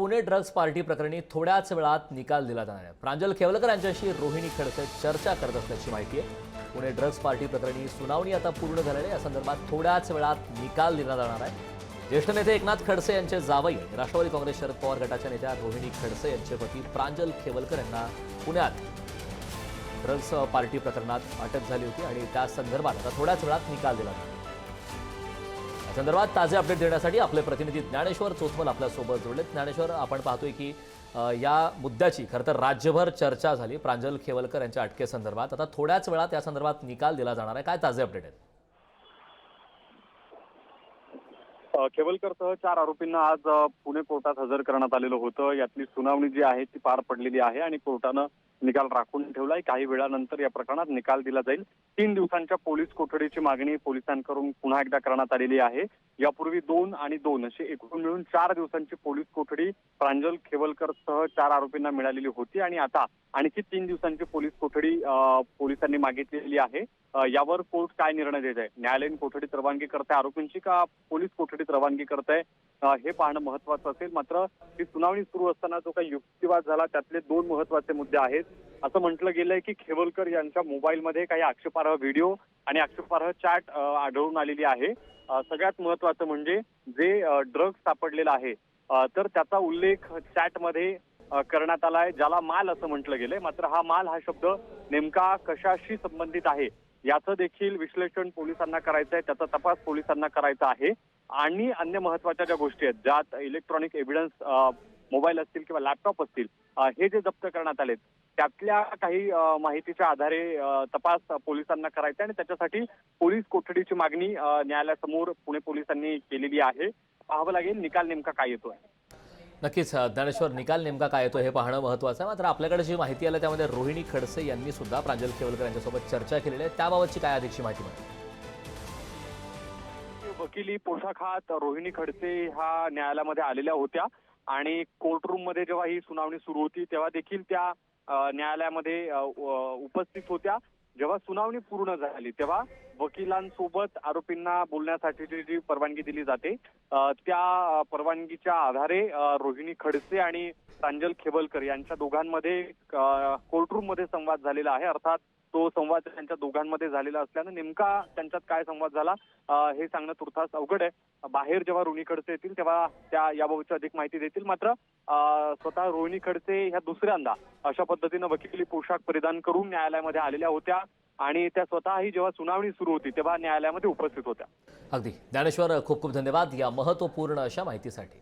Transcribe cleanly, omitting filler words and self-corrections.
Pune drugs party प्रकरणी थोड्याच वेळात निकाल दिला जाणार आहे। प्रांजल खेवलकर यांच्याशी रोहिणी खडसे चर्चा करत असल्याची माहिती आहे। पुणे ड्रग्ज पार्टी प्रकरणी सुनावणी आता पूर्ण झालेली आहे। या संदर्भात थोड्याच वेळात निकाल दिला जाणार आहे। ज्येष्ठ नेते एकनाथ खडसे यांचे जावई राष्ट्रवादी काँग्रेस शरद पवार गटाच्या नेत्या रोहिणी खडसे यांचे पती प्रांजल खेवलकर यांना पुण्यात ड्रग्ज पार्टी प्रकरणात अटक झाली होती आणि त्या संदर्भात आता थोड्याच वेळात निकाल दिला जाणार आहे। या संदर्भात ताजे अपडेट देण्यासाठी आपले प्रतिनिधी ज्ञानेश्वर चोथमल आपल्यासोबत जोडलेत। ज्ञानेश्वर, आपण पाहतोय की या मुद्द्याची खरं तर राज्यभर चर्चा झाली प्रांजल खेवलकर यांच्या अटकेसंदर्भात। आता थोड्याच वेळात या संदर्भात निकाल दिला जाणार आहे। काय ताजे अपडेट आहेत? खेवलकरसह 4 आरोपींना आज पुणे कोर्टात हजर करण्यात आलेलं होतं। यातली सुनावणी जी आहे ती पार पडलेली आहे आणि कोर्टानं निकाल राखून ठेवलाय। काही वेळानंतर या प्रकरणात निकाल दिला जाईल। 3 दिवसांच्या पोलीस कोठडीची मागणी पोलिसांकडून पुन्हा एकदा करण्यात आलेली आहे। यापूर्वी 2 आणि 2 असे एकूण मिळून 4 दिवसांची पोलीस कोठडी प्रांजल खेवलकरसह 4 आरोपींना मिळालेली होती आणि आता आणखी 3 दिवसांची पोलीस कोठडी पोलिसांनी मागितलेली आहे। यावर कोर्ट काय निर्णय देत आहे? न्यायालयीन कोठडीत रवानगी करताय आरोपींची का पोलीस कोठडीत रवानगी करताय हे पाहणं महत्त्वाचं असेल। मात्र ही सुनावणी सुरू असताना जो काही युक्तिवाद झाला त्यातले 2 महत्त्वाचे मुद्दे आहेत। असं म्हटलं गेलंय की खेवलकर यांच्या मोबाईलमध्ये काही आक्षेपार्ह व्हिडिओ आणि आक्षेपार्ह चॅट आढळून आलेली आहे। सगळ्यात महत्त्वाचं म्हणजे जे ड्रग्ज सापडलेला आहे तर त्याचा उल्लेख चॅटमध्ये करण्यात आलाय, ज्याला माल असं म्हटलं गेलंय। मात्र हा शब्द नेमका कशाशी संबंधित आहे याचं देखील विश्लेषण पोलिसांना करायचं आहे, त्याचा तपास पोलिसांना करायचा आहे। आणि अन्य महत्त्वाच्या ज्या गोष्टी आहेत, ज्यात इलेक्ट्रॉनिक एव्हिडन्स मोबाईल असतील किंवा लॅपटॉप असतील, हे जे जप्त करण्यात आलेत त्यातल्या काही माहितीच्या आधारे तपास पोलिसांना करायचा आहे आणि त्याच्यासाठी पोलीस कोठडीची मागणी न्यायालयासमोर पुणे पोलिसांनी केलेली आहे। पाहावं लागेल निकाल नेमका काय येतोय। नक्कीच ज्ञानेश्वर, निकाल नेमका काय येतो हे पाहणं महत्त्वाचं आहे। मात्र आपल्याकडे जी माहिती आली त्यामध्ये रोहिणी खडसे यांनी सुद्धा प्रांजल खेवलकर यांच्यासोबत चर्चा केलेली आहे। त्याबाबतची काय अधिकची माहिती मिळते? वकिली पोशाखात रोहिणी खडसे ह्या न्यायालयामध्ये आलेल्या होत्या आणि कोर्टरूम मध्ये जेव्हा ही सुनावणी सुरू होती तेव्हा देखील त्या न्यायालयामध्ये उपस्थित होत्या। जेव्हा सुनावणी पूर्ण झाली तेव्हा वकिलांसोबत आरोपींना बोलण्यासाठी जी परवानगी दिली जाते त्या परवानगीच्या आधारे रोहिणी खडसे आणि प्रांजल खेवलकर यांच्या दोघांमध्ये कोर्टरूम मध्ये संवाद झालेला आहे। अर्थात तो संवाद त्यांच्या दोघांमध्ये झालेला असल्यानं नेमका त्यांच्यात काय संवाद झाला हे सांगणं तुर्तास अवघड आहे। बाहेर जेव्हा रोहिणी खडसे येतील तेव्हा त्या याबाबतची अधिक माहिती देतील। मात्र स्वतः रोहिणी खडसे ह्या दुसऱ्यांदा अशा पद्धतीनं वकिली पोशाख परिधान करून न्यायालयामध्ये आलेल्या होत्या आणि त्या स्वतःही जेव्हा सुनावणी सुरू होती तेव्हा न्यायालयामध्ये उपस्थित होत्या। अगदी ज्ञानेश्वर, खूप खूप धन्यवाद या महत्त्वपूर्ण अशा माहितीसाठी।